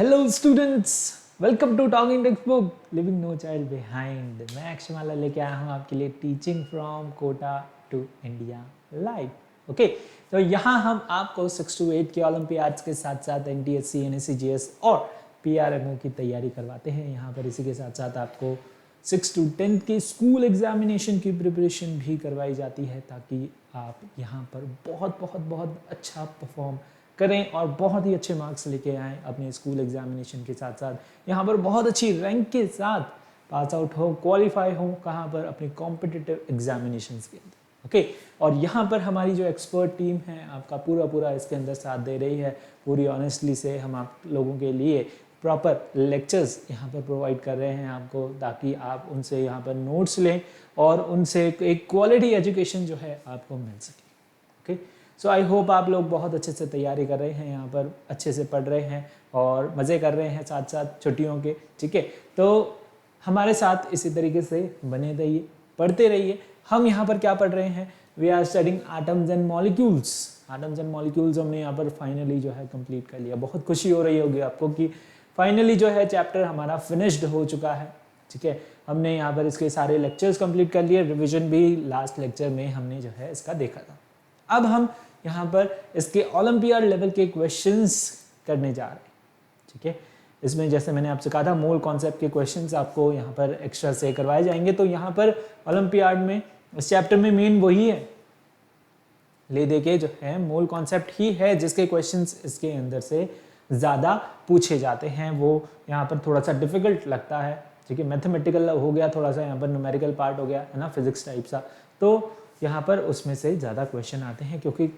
Hello students, welcome to talking text book leaving no child behind. मैं अक्षमाला लेके आया हूँ आपके लिए teaching from Kota to India live. Okay, तो यहाँ हम आपको 6 to 8 के ओलंपियाड्स के साथ साथ NTSC, NSC, GS और PRMO की तैयारी करवाते हैं यहाँ पर। इसी के साथ साथ आपको 6 to 10 के स्कूल एग्जामिनेशन की प्रिपरेशन भी करवाई जाती है, ताकि आप यहाँ पर बहुत बहुत बहुत अच्छा परफॉर्म करें और बहुत ही अच्छे मार्क्स लेके आएँ अपने स्कूल एग्जामिनेशन के साथ साथ। यहाँ पर बहुत अच्छी रैंक के साथ पास आउट हो, क्वालिफाई हो, कहाँ पर अपने कॉम्पिटिटिव एग्जामिनेशंस के अंदर। ओके, और यहाँ पर हमारी जो एक्सपर्ट टीम है आपका पूरा इसके अंदर साथ दे रही है। पूरी ऑनेस्टली से हम आप लोगों के लिए प्रॉपर लेक्चर्स यहाँ पर प्रोवाइड कर रहे हैं आपको, ताकि आप उनसे यहाँ पर नोट्स लें और उनसे एक क्वालिटी एजुकेशन जो है आपको मिल सके। ओके, सो आई होप आप लोग बहुत अच्छे से तैयारी कर रहे हैं, यहाँ पर अच्छे से पढ़ रहे हैं और मज़े कर रहे हैं साथ साथ छुट्टियों के। ठीक है, तो हमारे साथ इसी तरीके से बने रहिए, पढ़ते रहिए। हम यहाँ पर क्या पढ़ रहे हैं? We are studying atoms and molecules. Atoms and molecules हमने यहाँ पर फाइनली जो है कंप्लीट कर लिया। बहुत खुशी हो रही होगी आपको कि फाइनली जो है चैप्टर हमारा फिनिश्ड हो चुका है। ठीक है, हमने यहाँ पर इसके सारे लेक्चर्स कंप्लीट कर लिए, रिविजन भी लास्ट लेक्चर में हमने जो है इसका देखा था। अब हम यहाँ पर इसके ओलंपियाड लेवल के क्वेश्चंस करने जा रहे हैं। ठीक है, इसमें जैसे मैंने आपसे कहा था मोल कॉन्सेप्ट के क्वेश्चंस आपको यहाँ पर एक्स्ट्रा से करवाए जाएंगे। तो यहाँ पर ओलंपियाड में इस चैप्टर में मेन वही है, ले दे के जो है मोल कॉन्सेप्ट ही है, जिसके क्वेश्चंस इसके अंदर से ज़्यादा पूछे जाते हैं। वो यहाँ पर थोड़ा सा डिफिकल्ट लगता है। ठीक है, मैथमेटिकल हो गया, थोड़ा सा यहाँ पर न्यूमेरिकल पार्ट हो गया है ना, फिजिक्स टाइप सा। तो यहाँ पर उसमें से ज़्यादा क्वेश्चन आते हैं, क्योंकि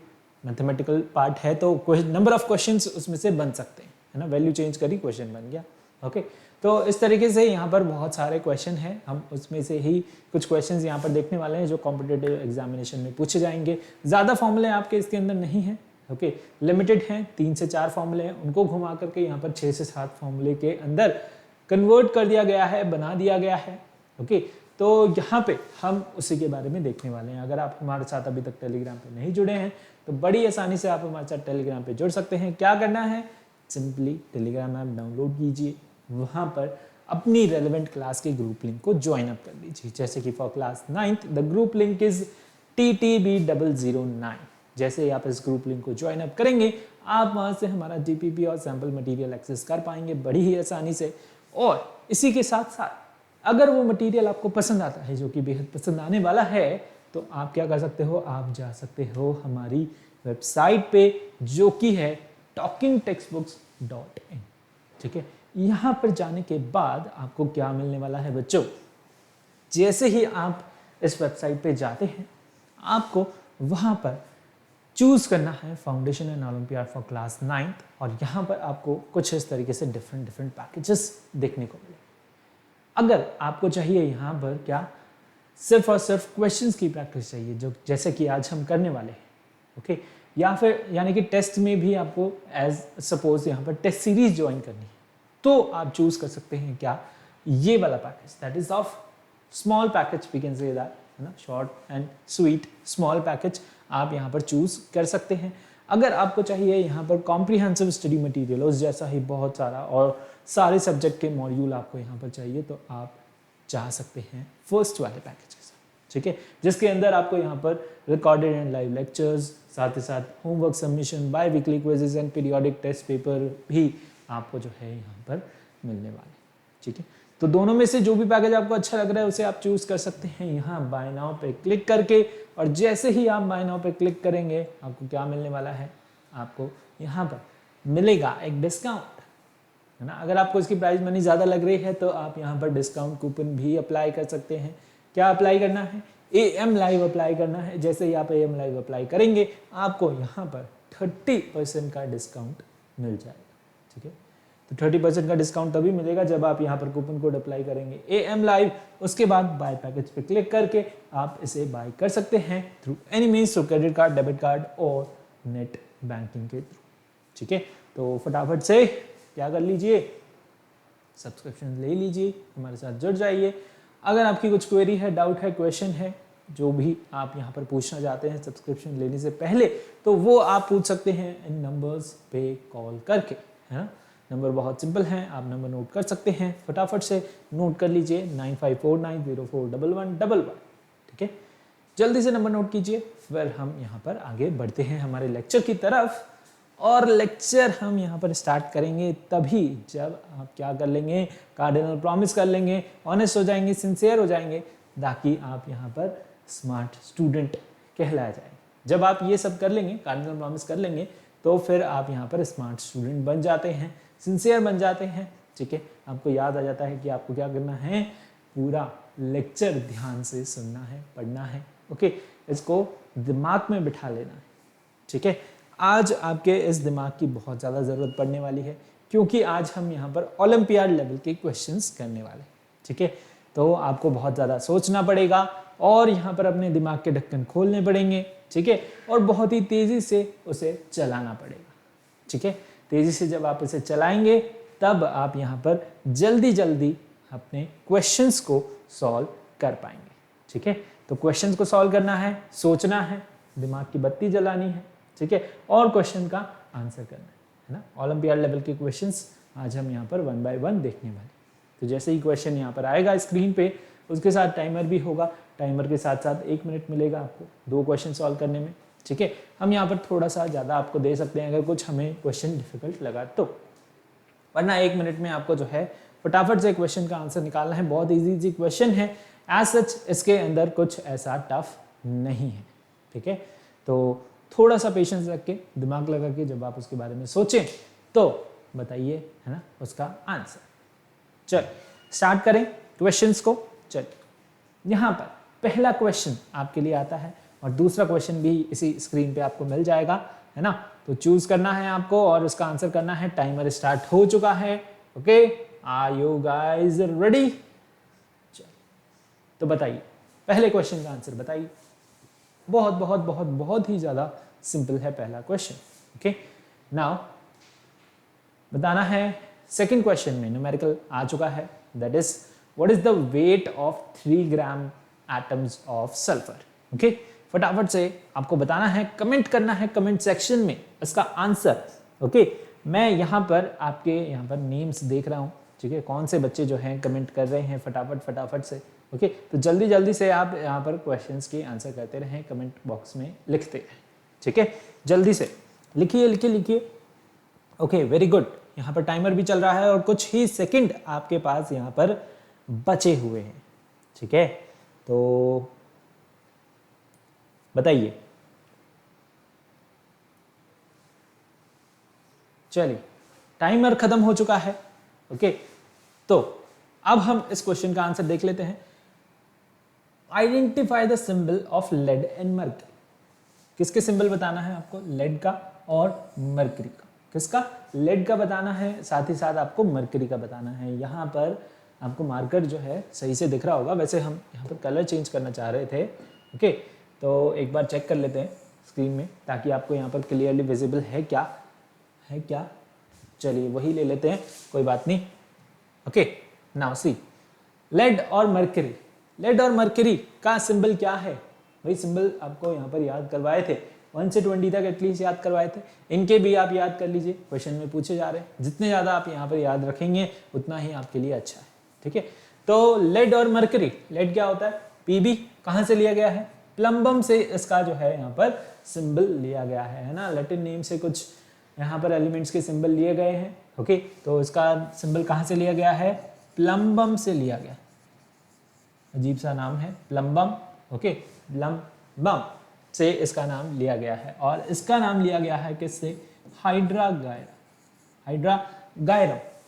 मैथमेटिकल पार्ट है तो नंबर ऑफ क्वेश्चंस उसमें से बन सकते हैं, है ना। वैल्यू चेंज करी, क्वेश्चन बन गया। ओके, तो इस तरीके से यहाँ पर बहुत सारे क्वेश्चन हैं। हम उसमें से ही कुछ क्वेश्चंस यहाँ पर देखने वाले हैं जो कॉम्पिटिटिव एग्जामिनेशन में पूछे जाएंगे। ज़्यादा फॉर्मूले आपके इसके अंदर नहीं हैं। ओके, लिमिटेड हैं, 3 से 4 फॉर्मूले हैं, उनको घुमा करके यहाँ पर 6 से 7 फॉर्मूले के अंदर कन्वर्ट कर दिया गया है, बना दिया गया है। ओके, तो यहाँ पे हम उसी के बारे में देखने वाले हैं। अगर आप हमारे साथ अभी तक टेलीग्राम पे नहीं जुड़े हैं तो बड़ी आसानी से आप हमारे साथ टेलीग्राम पे जुड़ सकते हैं। क्या करना है? सिंपली टेलीग्राम ऐप डाउनलोड कीजिए, वहाँ पर अपनी रेलेवेंट क्लास के ग्रुप लिंक को ज्वाइन अप कर लीजिए। जैसे कि for class 9th the group link is TTB009। जैसे ही आप इस ग्रुप लिंक को ज्वाइन अप करेंगे, आप वहाँ से हमारा GPP और सैम्पल मटीरियल एक्सेस कर पाएंगे बड़ी ही आसानी से। और इसी के साथ साथ अगर वो मटेरियल आपको पसंद आता है, जो कि बेहद पसंद आने वाला है, तो आप क्या कर सकते हो? आप जा सकते हो हमारी वेबसाइट पे, जो कि है talkingtextbooks.in। ठीक है, यहाँ पर जाने के बाद आपको क्या मिलने वाला है बच्चों? जैसे ही आप इस वेबसाइट पे जाते हैं, आपको वहाँ पर चूज करना है foundation and olympiad for class 9th, और यहाँ पर आपको कुछ इस तरीके से डिफरेंट पैकेजेस देखने को मिले। अगर आपको चाहिए यहाँ पर क्या, सिर्फ और सिर्फ क्वेश्चंस की प्रैक्टिस चाहिए, जो जैसे कि आज हम करने वाले हैं। ओके, या फिर यानी कि टेस्ट में भी आपको एज सपोज यहाँ पर टेस्ट सीरीज ज्वाइन करनी है, तो आप चूज कर सकते हैं क्या, ये वाला package, that is of small package, we can say that, है ना, short and sweet small package आप यहाँ पर चूज कर सकते हैं। अगर आपको चाहिए यहाँ पर कॉम्प्रिहेंसिव स्टडी मटेरियल, उस जैसा ही बहुत सारा और सारे सब्जेक्ट के मॉड्यूल आपको यहाँ पर चाहिए, तो आप जा सकते हैं फर्स्ट वाले पैकेज के साथ। ठीक है, जिसके अंदर आपको यहाँ पर रिकॉर्डेड एंड लाइव लेक्चर्स, साथ ही साथ homework submission, by weekly quizzes and periodic test paper भी आपको जो है यहाँ पर मिलने वाले। ठीक है, तो दोनों में से जो भी पैकेज आपको अच्छा लग रहा है उसे आप चूज कर सकते हैं यहाँ बाय नाउ पे क्लिक करके। और जैसे ही आप बाय नाउ पे क्लिक करेंगे, आपको क्या मिलने वाला है? आपको यहाँ पर मिलेगा एक डिस्काउंट, है ना। अगर आपको इसकी प्राइस मनी ज़्यादा लग रही है तो आप यहाँ पर डिस्काउंट कूपन भी अप्लाई कर सकते हैं। क्या अप्लाई करना है? AM लाइव अप्लाई करना है। जैसे ही आप AM लाइव अप्लाई करेंगे, आपको यहाँ पर 30% का डिस्काउंट मिल जाएगा। ठीक है, तो 30% का डिस्काउंट तभी मिलेगा जब आप यहाँ पर कूपन कोड अप्लाई करेंगे AM लाइव। उसके बाद बाय पैकेज पे क्लिक करके आप इसे बाय कर सकते हैं through any means, through credit card, debit card और नेट बैंकिंग के थ्रू। ठीक है, तो फटाफट से क्या कर लीजिए, सब्सक्रिप्शन ले लीजिए, हमारे साथ जुड़ जाइए। अगर आपकी कुछ क्वेरी है, डाउट है, क्वेश्चन है, जो भी आप यहाँ पर पूछना चाहते हैं सब्सक्रिप्शन लेने से पहले, तो वो आप पूछ सकते हैं इन नंबर्स पे कॉल करके, है ना। नंबर बहुत सिंपल हैं, आप नंबर नोट कर सकते हैं, फटाफट से नोट कर लीजिए 9549041111। ठीक है, जल्दी से नंबर नोट कीजिए, फिर हम यहाँ पर आगे बढ़ते हैं हमारे लेक्चर की तरफ। और लेक्चर हम यहाँ पर स्टार्ट करेंगे तभी जब आप क्या कर लेंगे, कार्डिनल प्रॉमिस कर लेंगे, ऑनेस्ट हो जाएंगे, सिंसियर हो जाएंगे, ताकि आप यहाँ पर स्मार्ट स्टूडेंट कहलाया जाएंगे। जब आप ये सब कर लेंगे, कार्डिनल प्रॉमिस कर लेंगे, तो फिर आप यहाँ पर स्मार्ट स्टूडेंट बन जाते हैं, सिंसियर बन जाते हैं। ठीक है, आपको याद आ जाता है कि आपको क्या करना है, पूरा लेक्चर ध्यान से सुनना है, पढ़ना है। ओके, इसको दिमाग में बिठा लेना है। ठीक है, आज आपके इस दिमाग की बहुत ज़्यादा ज़रूरत पड़ने वाली है, क्योंकि आज हम यहाँ पर ओलंपियाड लेवल के क्वेश्चंस करने वाले। ठीक है, तो आपको बहुत ज़्यादा सोचना पड़ेगा और यहाँ पर अपने दिमाग के ढक्कन खोलने पड़ेंगे। ठीक है, और बहुत ही तेज़ी से उसे चलाना पड़ेगा। ठीक है, तेज़ी से जब आप इसे चलाएंगे तब आप यहाँ पर जल्दी जल्दी अपने क्वेश्चंस को सॉल्व कर पाएंगे। ठीक है, तो क्वेश्चंस को सॉल्व करना है, सोचना है, दिमाग की बत्ती जलानी है। ठीक है, और क्वेश्चन का आंसर करना है ना। ओलंपियाड लेवल के क्वेश्चंस आज हम यहाँ पर 1 बाय 1 देखने वाले। तो जैसे ही क्वेश्चन यहाँ पर आएगा स्क्रीन पे, उसके साथ टाइमर भी होगा, टाइमर के साथ साथ 1 मिनट मिलेगा आपको 2 क्वेश्चन सॉल्व करने में। ठीक है, हम यहाँ पर थोड़ा सा ज़्यादा आपको दे सकते हैं अगर कुछ हमें क्वेश्चन डिफिकल्ट लगा तो, वरना 1 मिनट में आपको जो है फटाफट से क्वेश्चन का आंसर निकालना है। बहुत इजी क्वेश्चन है, एज सच इसके अंदर कुछ ऐसा टफ नहीं है। ठीक है, तो थोड़ा सा पेशेंस रख के, दिमाग लगा के जब आप उसके बारे में सोचें तो बताइए, है ना, उसका आंसर। चल स्टार्ट करें क्वेश्चंस को। चल, यहाँ पर पहला क्वेश्चन आपके लिए आता है और दूसरा क्वेश्चन भी इसी स्क्रीन पे आपको मिल जाएगा, है ना। तो चूज करना है आपको और उसका आंसर करना है। टाइमर स्टार्ट हो चुका है। Okay, are you guys ready? तो बताइए, पहले क्वेश्चन का आंसर बताइए। बहुत बहुत बहुत बहुत ही ज्यादा सिंपल है पहला क्वेश्चन। ओके, नाउ बताना है। सेकंड क्वेश्चन में न्यूमेरिकल आ चुका है, that is what is the weight of 3 gram atoms of sulphur. Okay, फटाफट से आपको बताना है, कमेंट करना है कमेंट सेक्शन में इसका आंसर। ओके, मैं यहाँ पर आपके यहाँ पर नेम्स देख रहा हूँ। ठीक है, कौन से बच्चे जो हैं कमेंट कर रहे हैं फटाफट से। ओके, तो जल्दी जल्दी से आप यहाँ पर क्वेश्चंस के आंसर करते रहें, कमेंट बॉक्स में लिखते रहें। ठीक है, जल्दी से लिखिए। Okay, very good. यहाँ पर टाइमर भी चल रहा है और कुछ ही सेकंड आपके पास यहाँ पर बचे हुए हैं। ठीक है, तो बताइए। चलिए, टाइमर खत्म हो चुका है। ओके, तो अब हम इस क्वेश्चन का आंसर देख लेते हैं। Identify the symbol of lead and mercury. किसके सिंबल बताना है आपको? लेड का और मर्करी का। किसका? लेड का बताना है, साथ ही साथ आपको मर्करी का बताना है। यहाँ पर आपको मार्कर जो है सही से दिख रहा होगा, वैसे हम यहाँ पर कलर चेंज करना चाह रहे थे। ओके, तो एक बार चेक कर लेते हैं स्क्रीन में, ताकि आपको यहाँ पर क्लियरली विजिबल है क्या। चलिए वही ले लेते हैं, कोई बात नहीं। ओके, नाउ सी, लेड और मर्करी का सिंबल क्या है? वही सिंबल आपको यहाँ पर याद करवाए थे, 1 से 20 तक एटलीस्ट याद करवाए थे। इनके भी आप याद कर लीजिए, क्वेश्चन में पूछे जा रहे हैं। जितने ज़्यादा आप यहाँ पर याद रखेंगे उतना ही आपके लिए अच्छा है। ठीक है, तो लेड और मर्करी, लेड क्या होता है? पीबी। कहाँ से लिया गया है? प्लम्बम से इसका जो है यहाँ पर सिंबल लिया गया है ना। लैटिन नेम से कुछ यहाँ पर एलिमेंट्स के सिंबल लिए गए हैं। ओके, तो इसका सिंबल कहाँ से लिया गया है? प्लम्बम से लिया गया। अजीब सा नाम है, प्लम्बम। ओके, प्लम्बम से इसका नाम लिया गया है। और इसका नाम लिया गया है किससे? हाइड्रागायरम।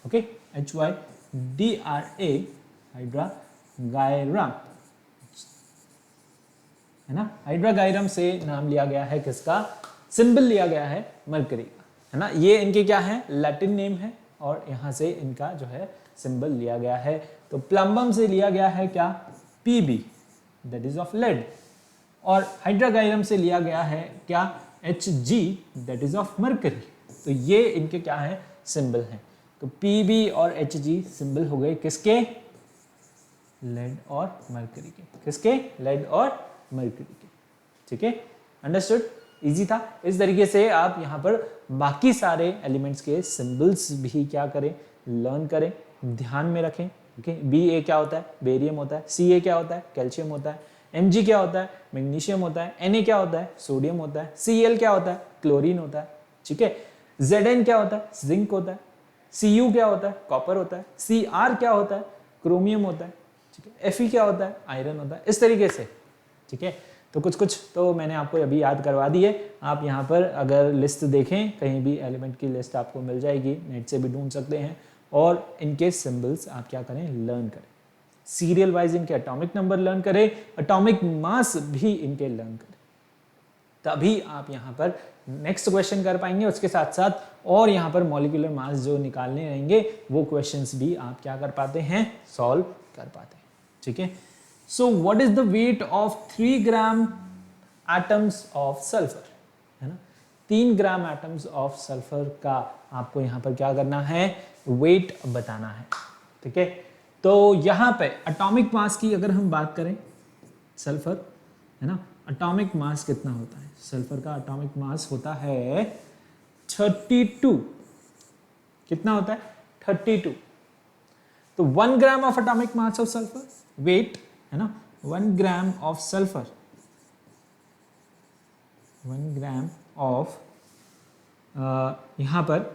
ओके, HYDRA, हाइड्रागायरम, है ना। हाइड्रागायरम से नाम लिया गया है किसका? सिंबल लिया गया है मरकरी का, है ना। ये इनके क्या है? लैटिन नेम है और यहाँ से इनका जो है सिंबल लिया गया है। तो प्लम्बम से लिया गया है क्या? PB, that is of lead. और हाइड्रागायरम से लिया गया है क्या? HG, that is of mercury. तो ये इनके क्या है? सिंबल हैं। तो PB और HG सिंबल हो गए किसके? लेड और मरकरी के। किसके? लेड और मरकरी के। ठीक है, अंडरस्टूड? इजी था। इस तरीके से आप यहाँ पर बाकी सारे एलिमेंट्स के सिंबल्स भी क्या करें, लर्न करें, ध्यान में रखें। ओके, Ba क्या होता है, बेरियम होता है। Ca क्या होता है, कैल्शियम होता है। Mg क्या होता है, मैग्नीशियम होता है। Na क्या होता है, सोडियम होता है। Cl क्या होता है, क्लोरीन होता है। ठीक है, Zn क्या होता है, जिंक होता है। Cu क्या होता है, कॉपर होता है। Cr क्या होता है, क्रोमियम होता है। ठीक है, Fe क्या होता है, आयरन होता है। इस तरीके से। ठीक है, तो कुछ कुछ तो मैंने आपको अभी याद करवा दी है। आप यहाँ पर अगर लिस्ट देखें, कहीं भी एलिमेंट की लिस्ट आपको मिल जाएगी, नेट से भी ढूंढ सकते हैं। और इनके सिंबल्स आप क्या करें, लर्न करें। सीरियल वाइज इनके एटॉमिक नंबर लर्न करें, एटॉमिक मास भी इनके लर्न करें, तभी आप यहाँ पर नेक्स्ट क्वेश्चन कर पाएंगे। उसके साथ साथ और यहाँ पर मॉलिक्यूलर मास जो निकालने रहेंगे वो क्वेश्चंस भी आप क्या कर पाते हैं, सॉल्व कर पाते हैं। ठीक है, so what is the weight of 3 gram atoms of sulphur, है ना। 3 ग्राम एटम्स ऑफ सल्फर का आपको यहाँ पर क्या करना है, वेट बताना है। ठीक है, तो यहाँ पे एटॉमिक मास की अगर हम बात करें, सल्फर, है ना, एटॉमिक मास कितना होता है, सल्फर का एटॉमिक मास होता है 32। कितना होता है, 32। तो 1 gram of atomic mass of sulphur, weight, है ना, 1 gram of sulphur, 1 gram of यहां पर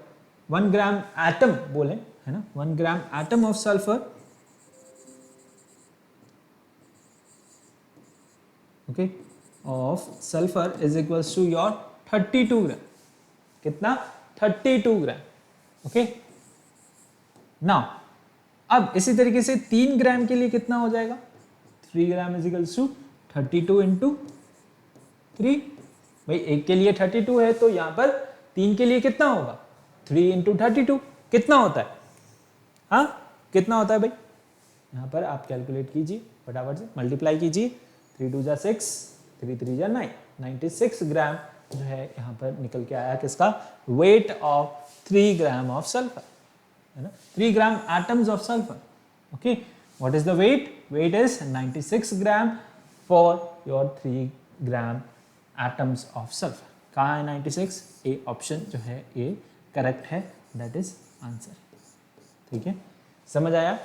1 ग्राम एटम बोले, है ना, 1 gram atom of sulphur, okay, of sulphur is equals to your 32 gram. कितना, 32 ग्राम। ओके, नाउ अब इसी तरीके से 3 ग्राम के लिए कितना हो जाएगा, 3 gram is equals to 32 into 3। भाई एक के लिए 32 है, तो यहां पर 3 के लिए कितना होगा, 3 इंटू 32 कितना होता है, हाँ कितना होता है भाई, यहां पर आप कैलकुलेट कीजिए फटाफट से, मल्टीप्लाई कीजिए। 3 2 जा 6, 3 3 जा 9, 96 ग्राम जो है यहाँ पर निकल के आया किसका, weight of 3 gram of sulphur, है ना, 3 gram atoms of sulphur. Okay, what is the weight, weight is 96 gram for your 3 gram atoms of sulphur. कहाँ है 96, ए ऑप्शन जो है ए करेक्ट है, दैट इज आंसर। ठीक है, समझ आया,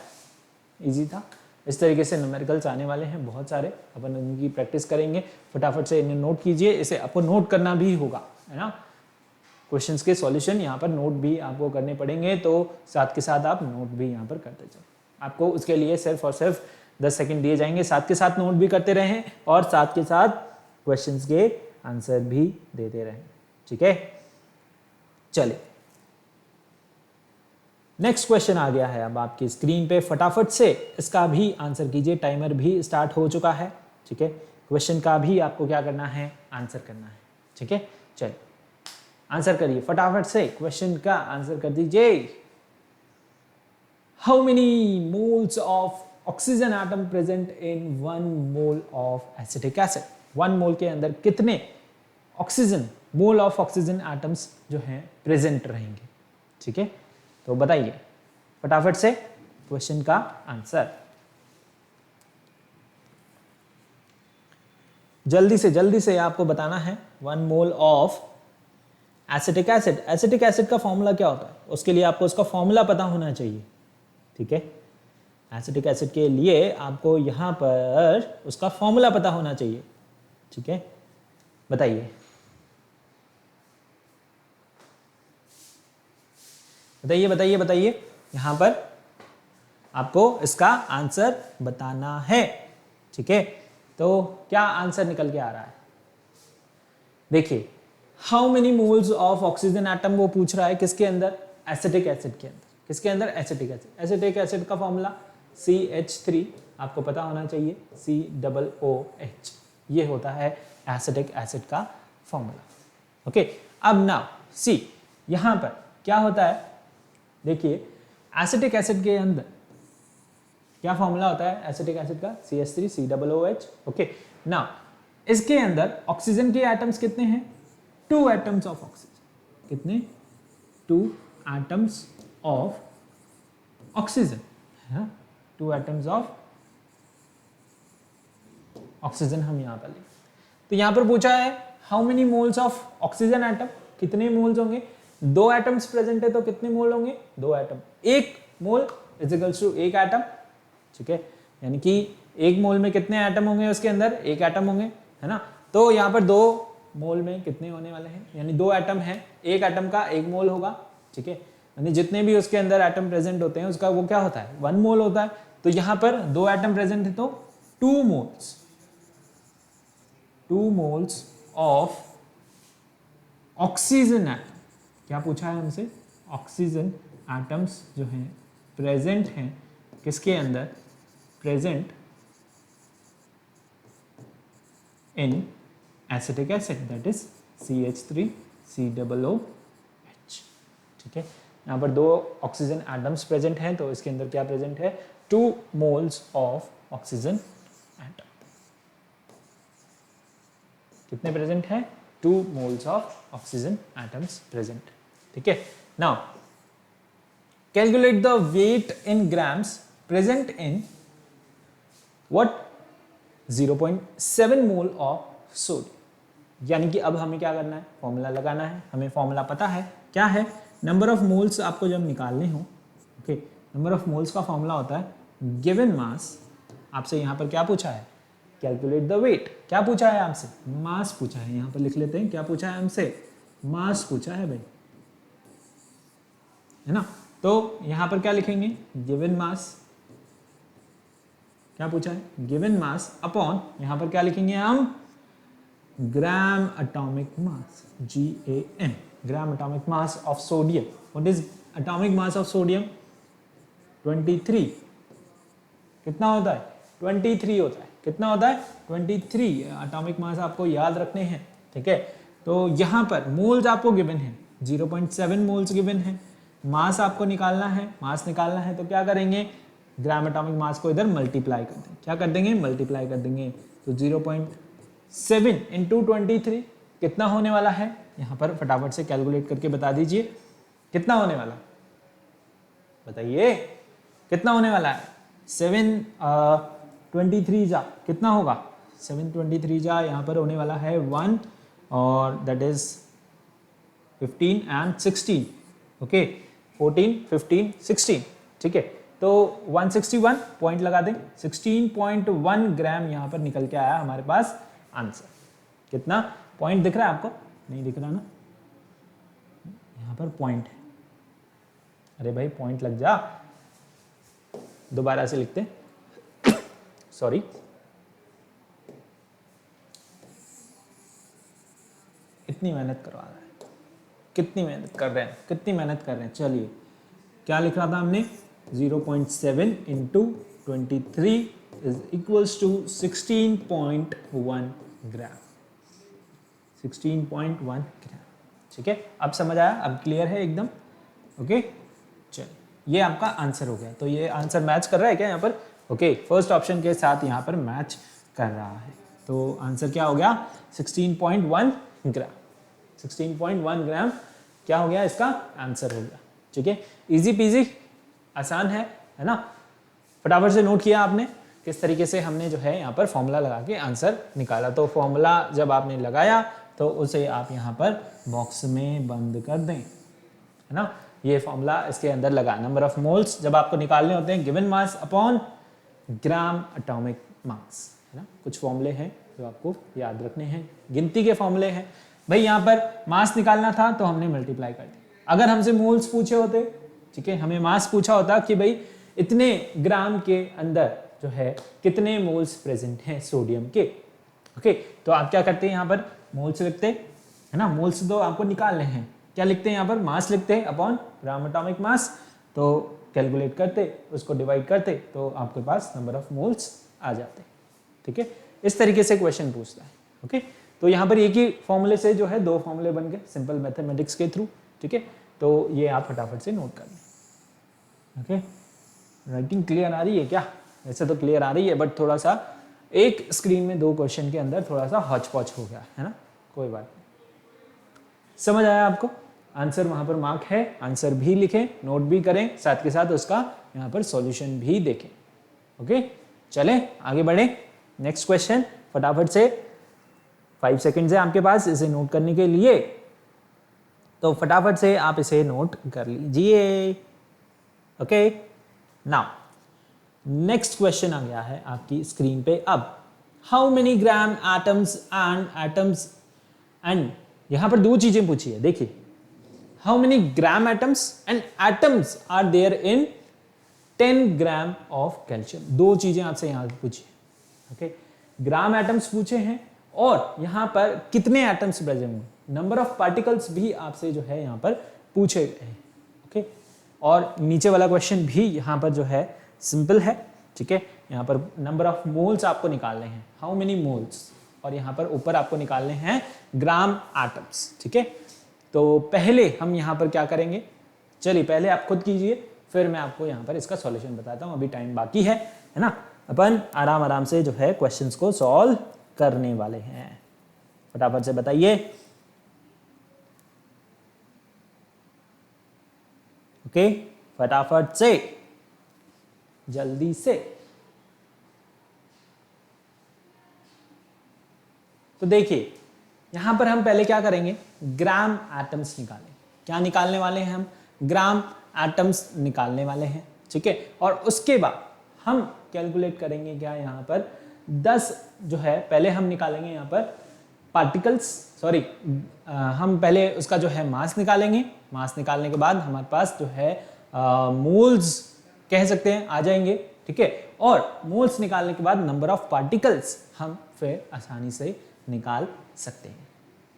इजी था। इस तरीके से न्यूमेरिकल्स आने वाले हैं बहुत सारे, अपन उनकी प्रैक्टिस करेंगे। फटाफट से इन्हें नोट कीजिए, इसे आपको नोट करना भी होगा, है ना। क्वेश्चंस के सॉल्यूशन यहाँ पर नोट भी आपको करने पड़ेंगे, तो साथ के साथ आप नोट भी यहाँ पर करते जाओ। आपको उसके लिए सिर्फ और सिर्फ 10 सेकंड दिए जाएंगे, साथ के साथ नोट भी करते रहें और साथ के साथ क्वेश्चंस के आंसर भी देते रहें। ठीक है, चलिए नेक्स्ट क्वेश्चन आ गया है अब आपकी स्क्रीन पे, फटाफट से इसका भी आंसर कीजिए, टाइमर भी स्टार्ट हो चुका है। ठीक है, क्वेश्चन का भी आपको क्या करना है, आंसर करना है। ठीक है, चलिए आंसर करिए फटाफट से, क्वेश्चन का आंसर कर दीजिए। How many moles of oxygen atom present in 1 mole of acetic acid, 1 मोल के अंदर कितने oxygen, mole of oxygen atoms जो हैं प्रेजेंट रहेंगे। ठीक है, तो बताइए फटाफट से क्वेश्चन का आंसर, जल्दी से आपको बताना है। 1 mole of acetic acid, acetic acid का फॉर्मूला क्या होता है, उसके लिए आपको उसका फॉर्मूला पता होना चाहिए। ठीक है, एसिटिक एसिड के लिए आपको यहां पर उसका फॉर्मूला पता होना चाहिए। ठीक है, बताइए बताइए बताइए बताइए, यहां पर आपको इसका आंसर बताना है। ठीक है, तो क्या आंसर निकल के आ रहा है, देखिए how many moles of oxygen atom वो पूछ रहा है किसके अंदर, एसिटिक एसिड के अंदर। किसके अंदर, एसिटिक एसिड। एसिटिक एसिड का फॉर्मूला CH3 आपको पता होना चाहिए, COOH, ये होता है एसिटिक एसिड का फॉर्मूला। ओके, अब नाउ सी यहां पर क्या होता है, देखिए एसिटिक एसिड के अंदर क्या फॉर्मूला होता है एसिटिक एसिड का, CH3 COOH। ओके, नाउ इसके अंदर ऑक्सीजन के एटम्स कितने हैं, 2 एटम्स ऑफ ऑक्सीजन। कितने, 2 एटम्स ऑफ ऑक्सीजन, है ना, 2 एटम्स ऑफ ऑक्सीजन हम यहां पर लें। तो यहां पर पूछा है how many moles of oxygen atom, कितने मोल्स होंगे, 2 एटम्स प्रेजेंट है तो कितने मोल होंगे, 2 atom, 1 mole is equals to 1 atom, ठीक है, यानी कि 1 मोल में कितने एटम होंगे, उसके अंदर 1 एटम होंगे, है ना। तो यहाँ पर 2 मोल में कितने होने वाले हैं, यानी 2 एटम है, 1 एटम का 1 मोल होगा, ठीक है, यानी जितने भी उसके अंदर एटम प्रेजेंट होते हैं उसका वो क्या होता है, 1 मोल होता है। तो यहाँ पर 2 एटम प्रेजेंट है तो 2 मोल्स ऑफ ऑक्सीजन एटम, क्या पूछा है हमसे, ऑक्सीजन एटम्स जो हैं प्रेजेंट हैं किसके अंदर, present in acetic acid that is CH3COOH, ठीक है। यहाँ पर 2 ऑक्सीजन एटम्स प्रेजेंट हैं तो इसके अंदर क्या प्रेजेंट है, 2 मोल्स ऑफ ऑक्सीजन एटम, कितने प्रेजेंट है, 2 moles of oxygen atoms present, ठीक है। Now calculate the weight in grams present in what 0.7 mole of sodium, यानी कि अब हमें क्या करना है, फॉर्मूला लगाना है, हमें फॉर्मूला पता है क्या है, नंबर ऑफ मोल्स आपको जब निकालने हो, ओके, नंबर ऑफ मोल्स का फॉर्मूला होता है गिवन मास, आपसे यहाँ पर क्या पूछा है, कैलकुलेट द वेट, क्या पूछा है आपसे, मास पूछा है, यहाँ पर लिख लेते हैं क्या पूछा है हमसे, मास पूछा है भाई, है ना। तो यहाँ पर क्या लिखेंगे, गिवन मास, क्या पूछा है, गिवन मास अपॉन, यहाँ पर क्या लिखेंगे हम, gram atomic mass, GAM, gram atomic mass of sodium, what is atomic mass of sodium, 23, कितना होता है, 23 होता है, कितना होता है, 23 एटॉमिक मास आपको याद रखने हैं, ठीक है। तो यहाँ पर मोल्स आपको गिवन है, 0.7 मोल्स गिवन है, मास आपको निकालना है, मास निकालना है तो क्या करेंगे, ग्राम एटॉमिक मास को इधर मल्टीप्लाई कर देंगे, क्या कर देंगे, मल्टीप्लाई कर देंगे, तो 0.7 इंटू 23 कितना होने वाला है, यहाँ पर फटाफट से कैलकुलेट करके बता दीजिए कितना होने वाला, बताइए कितना होने वाला है, 723 जा कितना होगा, 723 जा यहाँ पर होने वाला है 1 और दैट इज 15 एंड 16, ओके, 14 15 16, ठीक है। तो 161 पॉइंट लगा दें, 16.1 ग्राम यहाँ पर निकल के आया हमारे पास आंसर, कितना पॉइंट दिख रहा है आपको, नहीं दिख रहा ना, यहाँ पर पॉइंट है, अरे भाई पॉइंट लग जा, दोबारा से लिखते सॉरी, इतनी मेहनत करवा रहा है, कितनी मेहनत कर रहे हैं, कितनी मेहनत कर रहे हैं, चलिए क्या लिख रहा था हमने, 0.7 इंटू 23 इज इक्वल्स टू 16.1 ग्राम, 16.1 ग्राम, ठीक है। अब समझ आया, अब क्लियर है एकदम, ओके, चलिए ये आपका आंसर हो गया, तो ये आंसर मैच कर रहा है क्या यहाँ पर, ओके, फर्स्ट ऑप्शन के साथ यहाँ पर मैच कर रहा है, तो आंसर क्या हो गया, 16.1 ग्राम, 16.1 ग्राम क्या हो गया, इसका आंसर हो गया, ठीक है, इजी पीजी, आसान है ना। फटाफट से नोट किया आपने किस तरीके से हमने जो है यहाँ पर फॉर्मूला लगा के आंसर निकाला, तो फॉर्मूला जब आपने लगाया तो उसे आप यहाँ पर बॉक्स में बंद कर दें, है ना, ये फॉर्मूला इसके अंदर लगा, नंबर ऑफ मोल्स जब आपको निकालने होते हैं given mass upon gram atomic mass, है ना, कुछ फॉर्मूले हैं जो आपको याद रखने हैं, गिनती के फॉर्मूले हैं भाई, यहाँ पर मास निकालना था तो हमने मल्टीप्लाई कर दिया, अगर हमसे मोल्स पूछे होते, ठीक है, हमें मास पूछा होता कि भाई इतने ग्राम के अंदर जो है कितने मोल्स प्रेजेंट हैं सोडियम के, ओके, तो आप क्या करते हैं, यहाँ पर मोल्स लिखते, है ना, मोल्स तो आपको निकालने हैं, क्या लिखते हैं यहाँ पर, मास लिखते हैं अपॉन ग्राम एटॉमिक मास, तो कैलकुलेट करते, उसको डिवाइड करते तो आपके पास नंबर ऑफ मोल्स आ जाते, ठीक है, इस तरीके से क्वेश्चन पूछता है, ओके। तो यहाँ पर एक ही फॉर्मूले से जो है 2 फॉर्मूले बन गए सिंपल मैथमेटिक्स के थ्रू, ठीक है, तो ये आप फटाफट से नोट कर लें, ओके। राइटिंग क्लियर आ रही है क्या, वैसे तो क्लियर आ रही है बट थोड़ा सा एक स्क्रीन में 2 क्वेश्चन के अंदर थोड़ा सा हौच पौच हो गया है ना, कोई बात नहीं, समझ आया आपको, आंसर वहां पर मार्क है, आंसर भी लिखें, नोट भी करें, साथ के साथ उसका यहाँ पर सॉल्यूशन भी देखें, ओके। चलें आगे बढ़े, नेक्स्ट क्वेश्चन 5 सेकेंड्स है आपके पास इसे नोट करने के लिए, तो फटाफट से आप इसे नोट कर लीजिए। ओके, नाउ नेक्स्ट क्वेश्चन आ गया है आपकी स्क्रीन पे। अब how many gram atoms and यहां पर दो चीजें पूछी है, देखिए how many gram atoms and atoms are there in 10 gram of calcium. दो चीजें आपसे यहां पूछी है। ओके, ग्राम एटम्स पूछे हैं और यहां पर कितने एटम्स प्रेजेंट होंगे, नंबर ऑफ पार्टिकल्स भी आपसे जो है यहां पर पूछे गए हैं। ओके, और नीचे वाला क्वेश्चन भी यहां पर जो है सिंपल है। ठीक है, यहां पर नंबर ऑफ मोल्स आपको निकालने हैं, हाउ मेनी मोल्स, और यहां पर ऊपर आपको निकालने हैं ग्राम एटम्स। ठीक है, तो पहले हम यहां पर क्या करेंगे, चलिए पहले आप खुद कीजिए, फिर मैं आपको यहां पर इसका सॉल्यूशन बताता हूं, अभी टाइम बाकी है ना। अपन आराम आराम से जो है क्वेश्चंस को सॉल्व करने वाले हैं। फटाफट से बताइए। ओके, फटाफट से, जल्दी से। तो देखिए यहां पर हम पहले क्या करेंगे, ग्राम एटम्स निकालें। क्या निकालने वाले हैं हम, ग्राम एटम्स निकालने वाले हैं। ठीक है, और उसके बाद हम कैलकुलेट करेंगे क्या, यहां पर 10 जो है पहले हम निकालेंगे यहां पर पार्टिकल्स, सॉरी हम पहले उसका जो है मास निकालेंगे। मास निकालने के बाद हमारे पास जो है मोल्स कह सकते हैं आ जाएंगे। ठीक है, और मोल्स निकालने के बाद नंबर ऑफ पार्टिकल्स हम फिर आसानी से निकाल सकते हैं।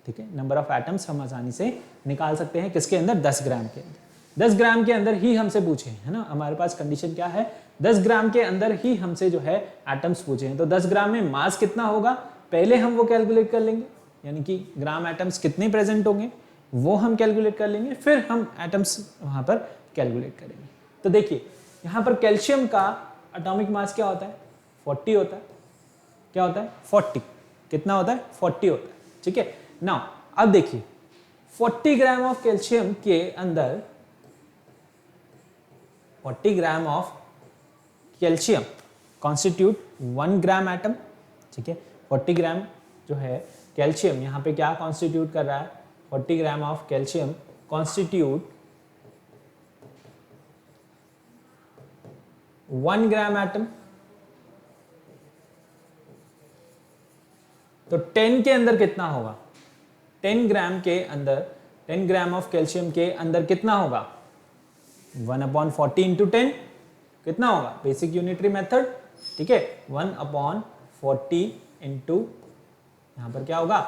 ठीक है, नंबर ऑफ एटम्स हम आसानी से निकाल सकते हैं किसके अंदर, 10 ग्राम के अंदर। 10 ग्राम के अंदर ही हमसे पूछे है ना, हमारे पास कंडीशन क्या है, 10 ग्राम के अंदर ही हमसे जो है एटम्स पूछे हैं। तो 10 ग्राम में मास कितना होगा पहले हम वो कैलकुलेट कर लेंगे, यानी कि ग्राम एटम्स कितने प्रेजेंट होंगे वो हम कैलकुलेट कर लेंगे, फिर हम एटम्स वहां पर कैलकुलेट करेंगे। तो देखिए यहां पर कैल्शियम का एटॉमिक मास क्या होता है, 40 होता है। क्या होता है, 40। कितना होता है, 40 होता है। ठीक है, नाउ अब देखिए 40 ग्राम ऑफ कैल्शियम के अंदर, 40 ग्राम of calcium constitute 1 gram atom. ठीक है, 40 ग्राम जो है कैल्शियम यहां पे क्या कॉन्स्टिट्यूट कर रहा है, 40 ग्राम of calcium constitute 1 gram atom. तो 10 के अंदर कितना होगा, 10 ग्राम के अंदर, 10 ग्राम ऑफ कैल्शियम के अंदर कितना होगा, 1/40 इंटू 10 कितना होगा, बेसिक यूनिटरी मेथड। ठीक है, 1/40 इंटू यहां पर क्या होगा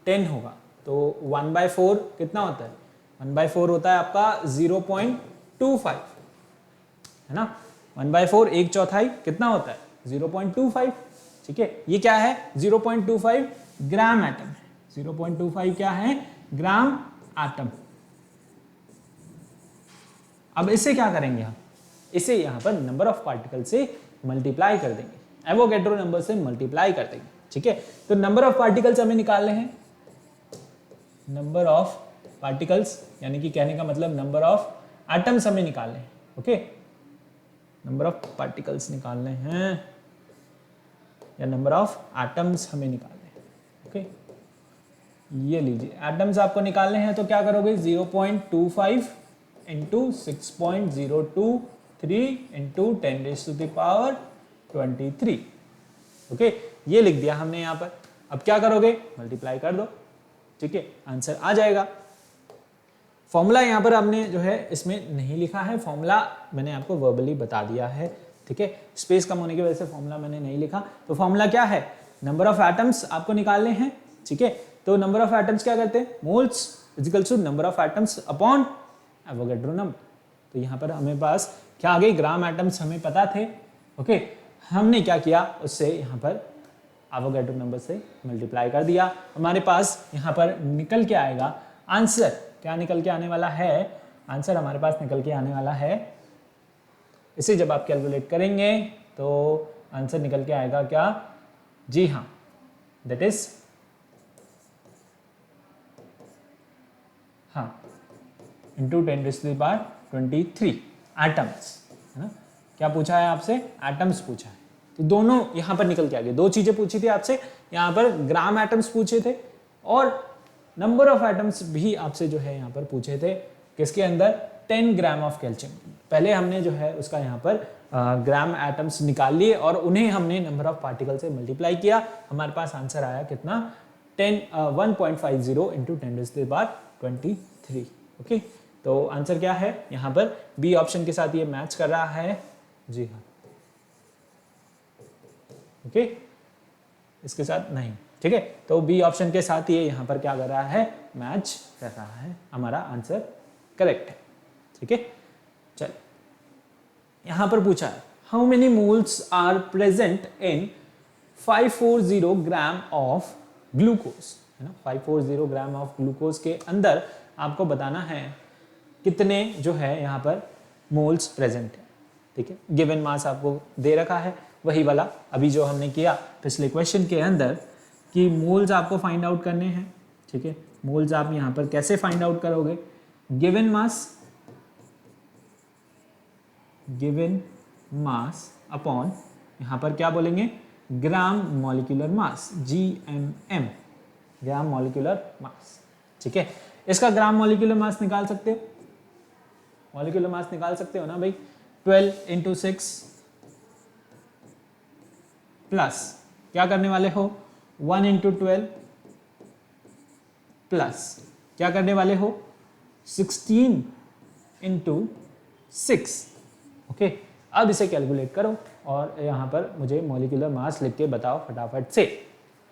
10 होगा, तो 1/4 कितना होता है, 1/4 होता है आपका 0.25 है ना। 1/4 1/4 कितना होता है 0.25। ठीक है, ये क्या है 0.25 ग्राम एटम है। 0.25 क्या है, ग्राम एटम। अब इसे क्या करेंगे हम, इसे यहां पर नंबर ऑफ पार्टिकल से मल्टीप्लाई कर देंगे, एवोगैड्रो नंबर से मल्टीप्लाई कर देंगे। ठीक है, तो नंबर ऑफ पार्टिकल्स हमें निकालने हैं, नंबर ऑफ पार्टिकल्स यानी कि कहने का मतलब नंबर ऑफ एटम्स हमें निकालने हैं। ओके, नंबर ऑफ पार्टिकल्स निकालने हैं या नंबर ऑफ एटम्स हमें निकालने हैं। ओके, ये लीजिए एटम्स आपको निकालने हैं, तो क्या करोगे 0.25 इंटू 6.023 इंटू 10⁻23। ओके, ये लिख दिया हमने यहां पर। अब क्या करोगे, मल्टीप्लाई कर दो। ठीक है, आंसर आ जाएगा। फॉर्मूला यहां पर आपने जो है इसमें नहीं लिखा है, फॉर्मूला मैंने आपको वर्बली बता दिया है। ठीक है, स्पेस कम होने की वजह से फॉर्मूला मैंने नहीं लिखा। तो फॉर्मूला क्या है, नंबर ऑफ एटम्स आपको निकालने हैं। ठीक है, तो नंबर ऑफ एटम्स क्या करते हैं, moles equals to number of atoms upon Avogadro number. तो यहाँ पर हमें पास क्या आ गई, ग्राम एटम्स हमें पता थे। ओके, हमने क्या किया, उससे यहाँ पर एवोगैड्रो नंबर से मल्टीप्लाई कर दिया। हमारे पास यहाँ पर निकल के आएगा आंसर, क्या निकल के आने वाला है, आंसर हमारे पास निकल के आने वाला है, इसे जब आप कैलकुलेट करेंगे तो आंसर निकल के आएगा क्या, जी हाँ, दैट इज हाँ इंटू 10⁻23 एटम्स है ना। क्या पूछा है आपसे, एटम्स पूछा है। तो दोनों यहां पर निकल के आ गए, दो चीजें पूछी थी आपसे, यहां पर ग्राम एटम्स पूछे थे और नंबर ऑफ एटम्स भी आपसे जो है यहाँ पर पूछे थे, किसके अंदर, 10 ग्राम ऑफ कैल्शियम। पहले हमने जो है उसका यहाँ पर ग्राम एटम्स निकाल लिए और उन्हें हमने नंबर ऑफ पार्टिकल से मल्टीप्लाई किया, हमारे पास आंसर आया कितना, 1.50 इंटू 10⁻23। ओके, तो आंसर क्या है यहाँ पर, बी ऑप्शन के साथ ये मैच कर रहा है, जी हाँ। ओके, इसके साथ नहीं, ठीक है, तो बी ऑप्शन के साथ ये यहाँ पर क्या कर रहा है, मैच कर रहा है, हमारा आंसर करेक्ट है। ठीक है, चल यहां पर पूछा है, how many moles are present in 540 gram of glucose, है ना, 540 ग्राम ऑफ ग्लूकोज के अंदर आपको बताना है कितने जो है यहाँ पर मोल्स प्रेजेंट है। ठीक है, गिवन मास आपको दे रखा है, वही वाला अभी जो हमने किया पिछले क्वेश्चन के अंदर कि मोल्स आपको फाइंड आउट करने हैं। ठीक है, मोल्स आप यहाँ पर कैसे फाइंड आउट करोगे, गिवन मास अपॉन यहाँ पर क्या बोलेंगे, gram molecular mass, GMM, gram molecular mass. ठीक है, इसका ग्राम मॉलिक्यूलर मास निकाल सकते हो, मॉलिक्यूलर मास निकाल सकते हो ना भाई, 12 इंटू 6 प्लस क्या करने वाले हो, 1 इंटू 12 प्लस क्या करने वाले हो, 16 इंटू 6। ओके, अब इसे कैलकुलेट करो और यहाँ पर मुझे मॉलिक्यूलर मास लिख के बताओ फटाफट से।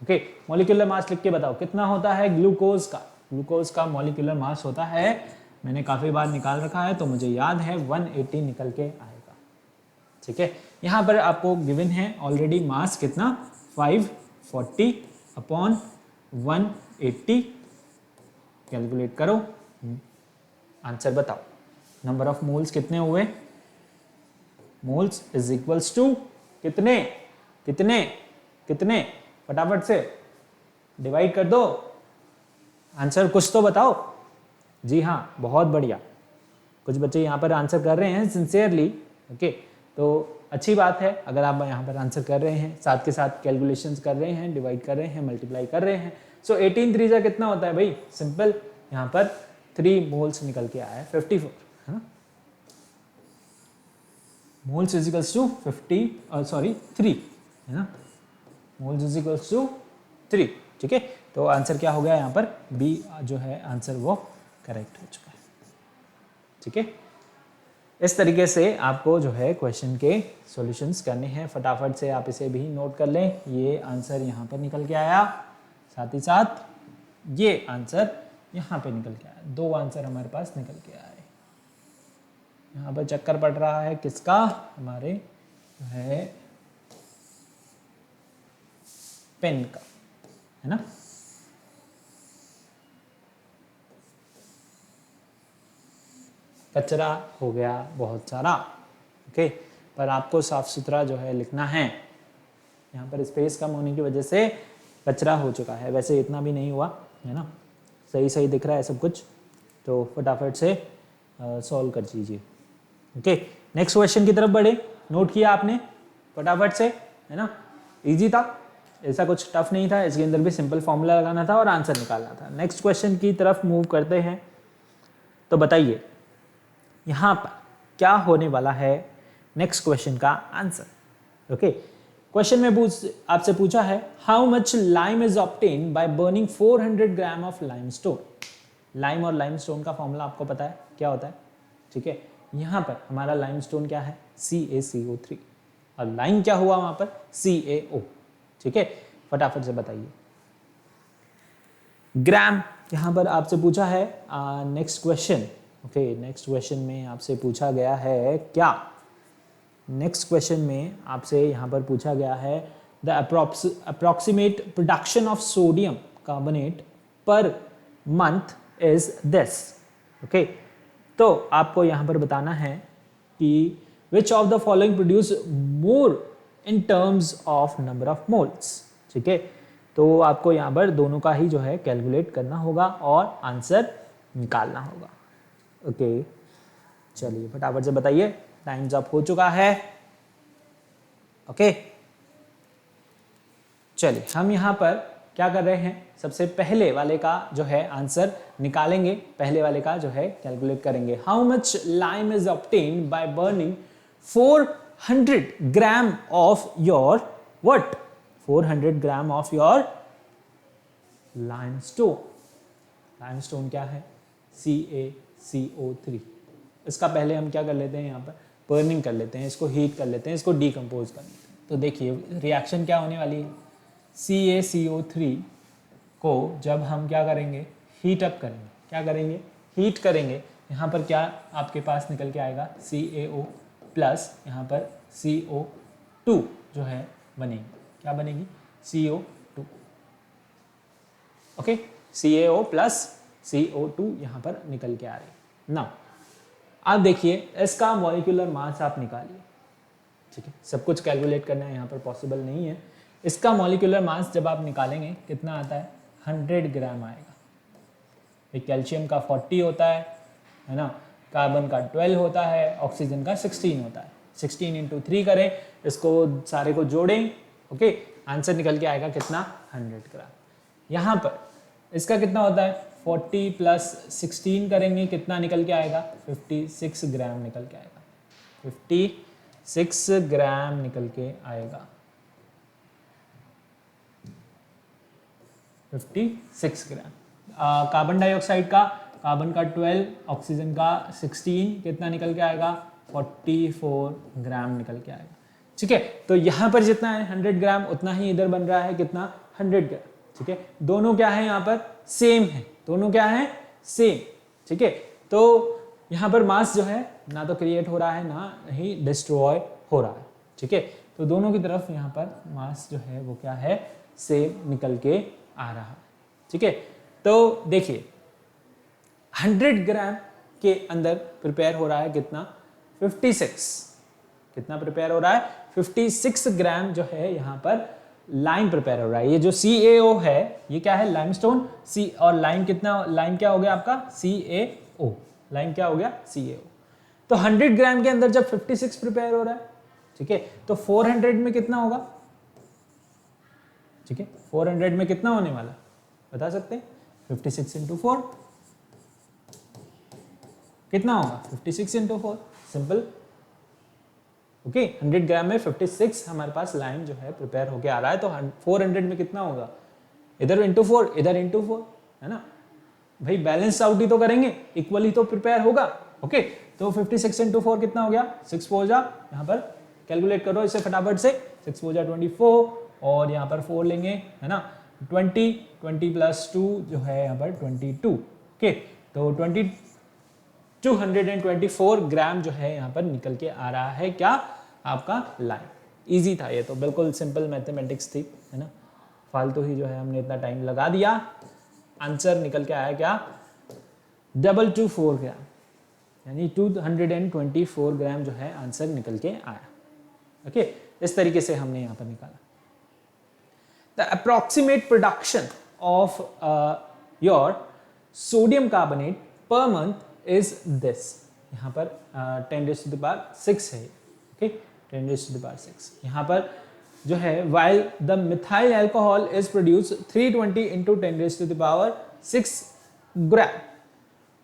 ओके, मॉलिक्यूलर मास लिख के बताओ कितना होता है ग्लूकोज का, ग्लूकोज का मॉलिक्यूलर मास होता है, मैंने काफ़ी बार निकाल रखा है तो मुझे याद है 180 निकल के आएगा। ठीक है, यहाँ पर आपको गिवन है ऑलरेडी मास कितना, 540 अपॉन 180, कैलकुलेट करो, आंसर बताओ, नंबर ऑफ मोल्स कितने हुए, मोल्स इज इक्वल्स टू कितने कितने कितने, फटाफट से डिवाइड कर दो, आंसर कुछ तो बताओ। जी हाँ, बहुत बढ़िया, कुछ बच्चे यहाँ पर आंसर कर रहे हैं सिंसियरली। ओके, तो अच्छी बात है, अगर आप यहाँ पर आंसर कर रहे हैं, साथ के साथ कैलकुलेशंस कर रहे हैं, डिवाइड कर रहे हैं, मल्टीप्लाई कर रहे हैं। सो 18 3 जा कितना होता है भाई, सिंपल, यहाँ पर 3 मोल्स निकल के आया है, 54, है ना, मोल्स इज इक्वल्स टू 3, है ना, मोल्स इज इक्वल्स टू 3। ठीक है, तो आंसर क्या हो गया यहाँ पर, बी जो है आंसर वो करेक्ट हो चुका है। ठीक है, इस तरीके से आपको जो है क्वेश्चन के सॉल्यूशंस करने हैं, फटाफट से आप इसे भी नोट कर लें, ये आंसर यहाँ पर निकल के आया, साथ ही साथ ये आंसर यहाँ पे निकल के आया, 2 आंसर हमारे पास निकल के आए। यहाँ पर चक्कर पड़ रहा है किसका, हमारे जो है पेन का, है ना। कचरा हो गया बहुत सारा, ओके, पर आपको साफ सुथरा जो है लिखना है, यहाँ पर स्पेस कम होने की वजह से कचरा हो चुका है, वैसे इतना भी नहीं हुआ है ना, सही सही दिख रहा है सब कुछ, तो फटाफट से सॉल्व कर दीजिए। ओके, नेक्स्ट क्वेश्चन की तरफ बढ़े, नोट किया आपने फटाफट से, है ना, इजी था, ऐसा कुछ टफ नहीं था, इसके अंदर भी सिंपल फॉर्मूला लगाना था और आंसर निकालना था। नेक्स्ट क्वेश्चन की तरफ मूव करते हैं, तो बताइए यहाँ पर क्या होने वाला है नेक्स्ट क्वेश्चन का आंसर। ओके, क्वेश्चन में आपसे पूछा है, how much lime is obtain by burning 400 gram of limestone. Lime और लाइमस्टोन का फॉर्मूला आपको पता है क्या होता है। ठीक है, यहाँ पर हमारा लाइमस्टोन क्या है, CaCO3, और लाइम क्या हुआ वहां पर, CaO। ठीक है, फटाफट से बताइए, ग्राम यहाँ पर आपसे पूछा है। Next question, okay, next question में आपसे पूछा गया है क्या, नेक्स्ट क्वेश्चन में आपसे यहाँ पर पूछा गया है the approximate production of sodium carbonate per month is this. Okay, तो आपको यहाँ पर बताना है कि which of the following produce more in terms of number of moles. ठीक है, तो आपको यहाँ पर दोनों का ही जो है कैलकुलेट करना होगा और आंसर निकालना होगा। ओके, चलिए फटाफट से बताइए, टाइम्स अप हो चुका है। ओके, चलिए हम यहाँ पर क्या कर रहे हैं, सबसे पहले वाले का जो है आंसर निकालेंगे, पहले वाले का जो है कैलकुलेट करेंगे। How much lime is obtained by burning 400 gram of your what, 400 gram of your limestone. Limestone क्या है, CaCO3। इसका पहले हम क्या कर लेते हैं, यहाँ पर बर्निंग कर लेते हैं, इसको हीट कर लेते हैं, इसको डीकम्पोज कर लेते हैं। तो देखिए रिएक्शन क्या होने वाली है, CaCO3 को जब हम क्या करेंगे, हीट अप करेंगे, क्या करेंगे, हीट करेंगे, यहाँ पर क्या आपके पास निकल के आएगा, CaO प्लस यहाँ पर CO2 जो है बनेगी, क्या बनेगी, CO2। Okay, CaO plus CO2 यहाँ पर निकल के आ रही है। नाउ अब देखिए इसका मॉलिक्यूलर मास आप निकालिए, ठीक है, सब कुछ कैलकुलेट करना है यहाँ पर पॉसिबल नहीं है। इसका मॉलिक्यूलर मास जब आप निकालेंगे कितना आता है, 100 ग्राम आएगा। एक कैल्शियम का 40 होता है ना, कार्बन का 12 होता है, ऑक्सीजन का 16 होता है। 16 इंटू 3 करें, इसको सारे को जोड़ें, ओके, आंसर निकल के आएगा कितना, 100 ग्राम। यहाँ पर इसका कितना होता है, 40 प्लस 16 करेंगे, कितना निकल के आएगा, 56 ग्राम निकल के आएगा, 56 ग्राम निकल के आएगा, 56 ग्राम। कार्बन डाइऑक्साइड का, कार्बन का 12, ऑक्सीजन का 16, कितना निकल के आएगा, 44 ग्राम निकल के आएगा। ठीक है, तो यहाँ पर जितना है 100 ग्राम, उतना ही इधर बन रहा है कितना, 100 ग्राम। ठीक है, दोनों क्या है यहाँ पर, सेम है, दोनों क्या है, सेम। ठीक है, तो यहाँ पर मास जो है ना तो क्रिएट हो रहा है ना ही डिस्ट्रॉय हो रहा है। ठीक है, तो दोनों की तरफ यहाँ पर मास जो है वो क्या है, सेम निकल के आ रहा है। ठीक है, तो देखिए 100 ग्राम के अंदर प्रिपेयर हो रहा है कितना, 56, कितना प्रिपेयर हो रहा है, 56 ग्राम जो है यहाँ पर लाइम प्रिपेयर हो रहा है। ये जो CaO है ये क्या है, लाइमस्टोन, सी और लाइम कितना, लाइम क्या हो गया आपका, CaO, लाइम क्या हो गया, CaO। तो 100 ग्राम के अंदर जब 56 प्रिपेयर हो रहा है, ठीक है, तो 400 में कितना होगा, ठीक है, 400 में कितना होने वाला बता सकते हैं, 56 इंटू 4 कितना होगा, 56 इंटू 4, सिंपल। ओके, 100 ग्राम में 56 हमारे पास लाइम जो है प्रिपेयर होके आ रहा है, तो 400 में कितना होगा, इधर इंटू 4 इधर इंटू 4, है ना भाई, बैलेंस आउट ही तो करेंगे, इक्वल ही तो प्रिपेयर होगा। ओके, तो 56 इंटू 4 कितना हो गया, 6 4 जा, यहाँ पर कैलकुलेट करो इसे फटाफट से, 6 4 जा 24, और यहाँ पर 4 लेंगे, है ना, 20 प्लस 2 जो है यहाँ पर 22। ओके, तो 224 ग्राम जो है यहाँ पर निकल के आ रहा है, क्या आपका लाइम। इजी था ये तो, बिल्कुल सिंपल मैथमेटिक्स थी, है ना, फालतू ही जो है हमने इतना टाइम लगा दिया। आंसर निकल के आया क्या, 224 ग्राम, यानी 224 ग्राम जो है आंसर निकल के आया। ओके, इस तरीके से हमने यहाँ पर निकाला। The approximate production of your sodium carbonate per month is this. यहाँ पर 10⁶ है, ओके, 10⁶ यहाँ पर जो है while the methyl alcohol is produced 320 into 10⁶ gram,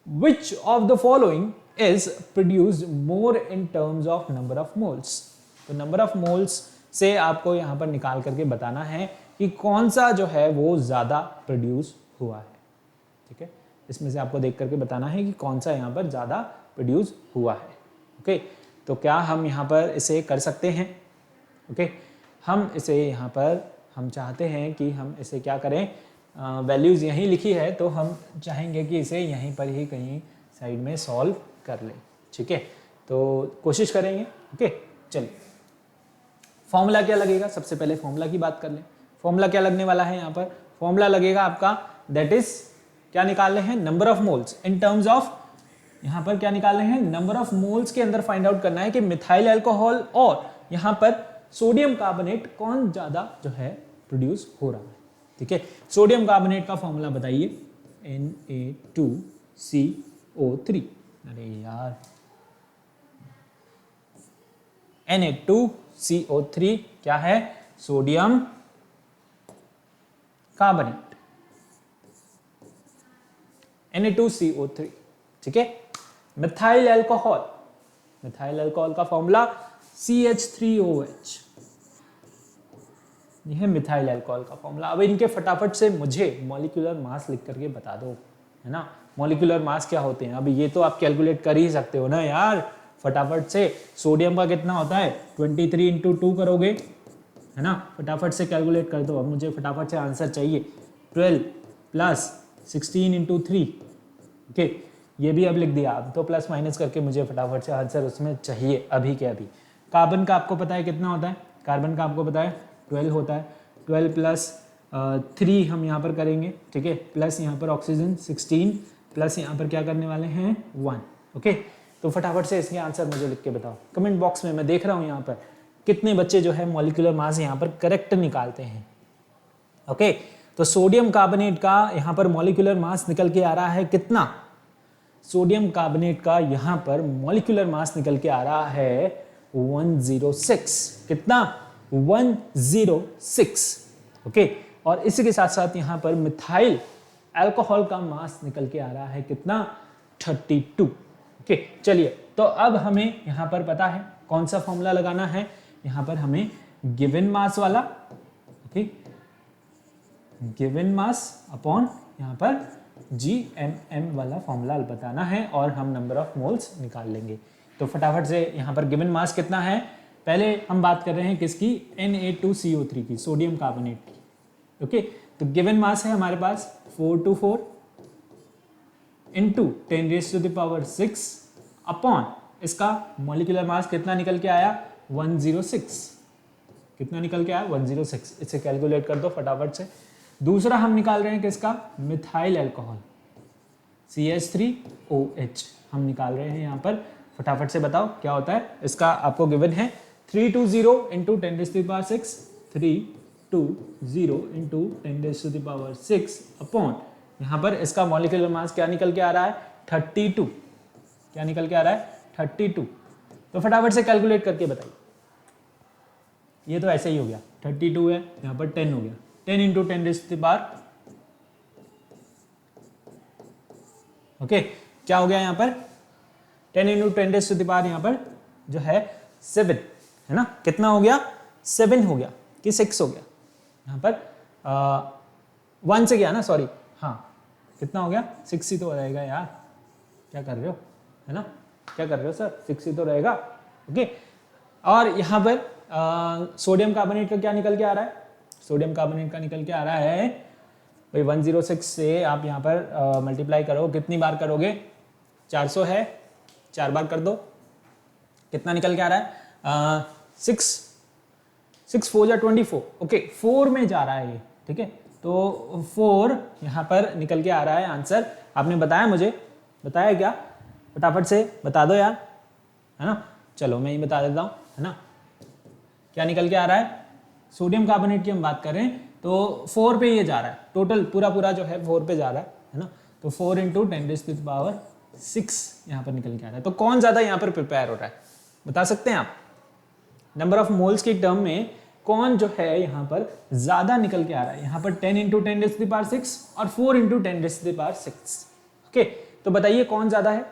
which of the following is produced more in terms of number of moles। तो number of moles से आपको यहाँ पर निकाल करके बताना है कि कौन सा जो है वो ज़्यादा प्रोड्यूस हुआ है। ठीक है, इसमें से आपको देख करके बताना है कि कौन सा यहाँ पर ज़्यादा प्रोड्यूस हुआ है। ओके, तो क्या हम यहाँ पर इसे कर सकते हैं, ओके, हम इसे यहाँ पर हम चाहते हैं कि हम इसे क्या करें, वैल्यूज़ यहीं लिखी है तो हम चाहेंगे कि इसे यहीं पर ही कहीं साइड में सॉल्व कर लें। ठीक है, तो कोशिश करेंगे। ओके, चलिए फॉर्मूला क्या लगेगा, सबसे पहले फॉर्मूला की बात कर लें। फॉर्मूला क्या लगने वाला है यहाँ पर, फॉर्मूला लगेगा आपका, दैट इज क्या निकालने हैं, number of moles in terms of, यहाँ पर क्या निकालने हैं, नंबर ऑफ मोल्स के अंदर फाइंड आउट करना है कि मिथाइल अल्कोहल और यहाँ पर सोडियम कार्बोनेट कौन ज्यादा जो है प्रोड्यूस हो रहा है। ठीक है, सोडियम कार्बोनेट का फॉर्मूला बताइए, Na2CO3। अरे यार, Na2CO3 क्या है, सोडियम कार्बोनेट Na2CO3, ठीक है। मिथाइल अल्कोहल, मिथाइल अल्कोहल का फॉर्मूला CH3OH, यह है मिथाइल अल्कोहल का फॉर्मूला। अब इनके फटाफट से मुझे मॉलिक्यूलर मास लिख करके बता दो, है ना। मॉलिक्यूलर मास क्या होते हैं, अब ये तो आप कैलकुलेट कर ही सकते हो ना यार फटाफट से। सोडियम का कितना होता है 23 इंटू 2 करोगे, है ना, फटाफट से कैलकुलेट कर दो। अब मुझे फटाफट से आंसर चाहिए 12 प्लस 16 इंटू 3, ओके, ये भी अब लिख दिया। अब तो प्लस माइनस करके मुझे फटाफट से आंसर उसमें चाहिए अभी के अभी। कार्बन का आपको पता है कितना होता है, कार्बन का आपको पता है 12 होता है, 12 प्लस 3 हम यहाँ पर करेंगे, ठीक है, प्लस यहाँ पर ऑक्सीजन 16 प्लस यहाँ पर क्या करने वाले हैं 1, ओके। तो फटाफट से इसके आंसर मुझे लिख के बताओ कमेंट बॉक्स में। मैं देख रहा हूँ यहाँ पर कितने बच्चे जो है मॉलिक्यूलर मास यहाँ पर करेक्ट निकालते हैं, ओके। तो सोडियम कार्बोनेट का यहाँ पर मॉलिक्यूलर मास निकल के आ रहा है कितना, सोडियम कार्बोनेट का यहाँ पर मॉलिक्यूलर मास निकल के आ रहा है 106, कितना 106, ओके। और इसी के साथ साथ यहाँ पर मिथाइल अल्कोहल का मास निकल के आ रहा है कितना 32, ओके। चलिए तो अब हमें यहाँ पर पता है कौन सा फॉर्मूला लगाना है, यहाँ पर हमें गिवन मास वाला, ओके, गिवन मास अपॉन यहाँ पर GMM वाला फॉर्मूला बताना है और हम नंबर ऑफ मोल्स निकाल लेंगे। तो फटाफट से यहाँ पर गिवन मास कितना है, पहले हम बात कर रहे हैं किसकी, Na2CO3 की, सोडियम कार्बोनेट की, ओके। तो गिवन मास है हमारे पास 424 इंटू 10⁻⁶ अपॉन इसका मॉलिक्यूलर मास कितना निकल के आया 106, कितना निकल के आया 106, इसे कैलकुलेट कर दो फटाफट से। दूसरा हम निकाल रहे हैं किसका, मिथाइल अल्कोहल CH3OH हम निकाल रहे हैं यहाँ पर, फटाफट से बताओ क्या होता है। इसका आपको गिवन है 320 इंटू 10⁻⁶, 320 इंटू 10⁻⁶ अपॉन यहाँ पर इसका मॉलिक्यूलर मास क्या निकल के आ रहा है 32, क्या निकल के आ रहा है 32। तो फटाफट से कैलकुलेट करके बताइए। ये तो ऐसे ही हो गया 32 है, यहाँ पर 10 हो गया, 10 इंटू 10⁻, ओके। क्या हो गया यहाँ पर 10 इंटू 10⁻, यहाँ पर जो है 7, है ना, कितना हो गया 7 हो गया कि 6 हो गया, यहाँ पर 1 से गया ना, सॉरी, हाँ, कितना हो गया 6 ही तो रहेगा यार, क्या कर रहे हो, है ना, क्या कर रहे हो सर, 6 ही तो रहेगा, ओके। और यहाँ पर सोडियम कार्बोनेट का क्या निकल के आ रहा है, सोडियम कार्बोनेट का निकल के आ रहा है भाई 106 से आप यहाँ पर मल्टीप्लाई करो, कितनी बार करोगे 400 है, 4 बार कर दो, कितना निकल के आ रहा है 6 4 24, ओके, 4 में जा रहा है ये, ठीक है। तो 4 यहाँ पर निकल के आ रहा है आंसर। आपने बताया मुझे, बताया क्या, फटाफट से बता दो यार, है ना। चलो मैं ही बता देता हूँ, है ना, क्या निकल के आ रहा है, सोडियम कार्बोनेट की हम बात कर रहे हैं तो 4 पे ये जा रहा है, टोटल पूरा जो है 4 पे जा रहा है ना। तो 4 इंटू 10⁻⁶ यहाँ पर निकल के आ रहा है। तो कौन ज़्यादा यहाँ पर प्रिपेयर हो रहा है बता सकते हैं आप, नंबर ऑफ मोल्स की टर्म में कौन जो है यहाँ पर ज़्यादा निकल के आ रहा है, यहाँ पर 10 इंटू 10⁻⁶ और 4 इंटू 10⁻⁶, ओके। तो बताइए कौन ज़्यादा है,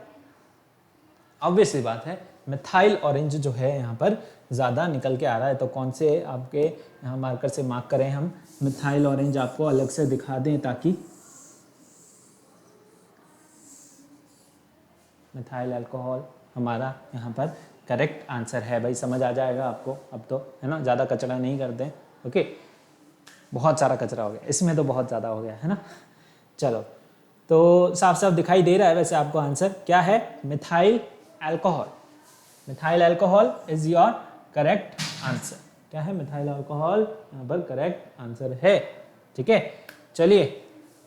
ऑब्वियस सी बात है मिथाइल ऑरेंज जो है यहाँ पर ज़्यादा निकल के आ रहा है। तो कौन से आपके यहाँ मार्कर से मार्क करें हम, मिथाइल ऑरेंज आपको अलग से दिखा दें ताकि मिथाइल अल्कोहल हमारा यहाँ पर करेक्ट आंसर है भाई, समझ आ जाएगा आपको अब तो, है ना, ज़्यादा कचरा नहीं करते हैं, ओके। बहुत सारा कचरा हो गया इसमें, तो बहुत ज़्यादा हो गया, है ना। चलो तो साफ साफ दिखाई दे रहा है वैसे आपको आंसर क्या है, methyl alcohol, methyl alcohol is your correct answer. क्या है, मिथाइल अल्कोहल यहाँ पर करेक्ट आंसर है, ठीक है। चलिए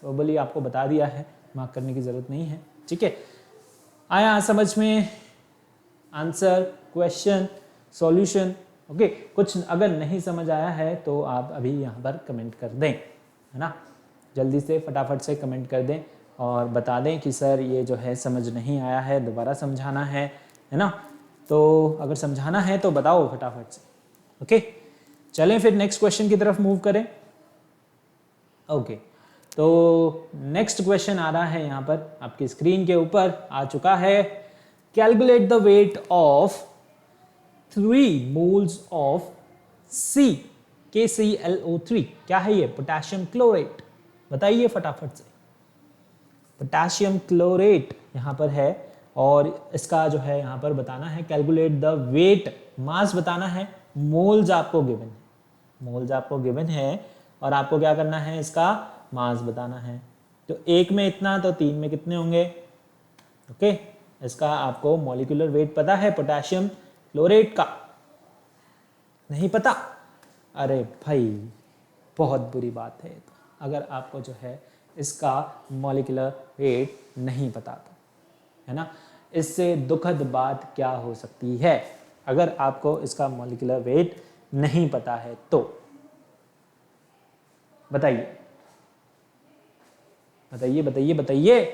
प्रोबेबली आपको बता दिया है, मार्क करने की ज़रूरत नहीं है, ठीक है। आया समझ में आंसर, क्वेश्चन, सॉल्यूशन, ओके। कुछ अगर नहीं समझ आया है तो आप अभी यहाँ पर कमेंट कर दें, है ना, जल्दी से फटाफट से कमेंट कर दें और बता दें कि सर ये जो है समझ नहीं आया है, दोबारा समझाना है ना। तो अगर समझाना है तो बताओ फटाफट से, ओके। चलें फिर नेक्स्ट क्वेश्चन की तरफ मूव करें। ओके, तो नेक्स्ट क्वेश्चन आ रहा है यहाँ पर आपकी स्क्रीन के ऊपर आ चुका है। Calculate the weight of 3 moles of C KClO3। क्या है ये? Potassium chlorate. बताइए फटाफट से। पोटेशियम क्लोरेट यहाँ पर है और इसका जो है यहाँ पर बताना है कैलकुलेट द वेट, मास बताना है, मोल्स आपको गिवन है, मोल्स आपको गिवन है और आपको क्या करना है, इसका मास बताना है। तो एक में इतना तो 3 में कितने होंगे? ओके, इसका आपको मॉलिक्यूलर वेट पता है पोटेशियम क्लोरेट का? नहीं पता? अरे भाई बहुत बुरी बात है तो, अगर आपको जो है इसका मॉलिक्यूलर वेट नहीं पता तो, है ना। इससे दुखद बात क्या हो सकती है अगर आपको इसका मॉलिक्यूलर वेट नहीं पता है तो? बताइए बताइए बताइए बताइए।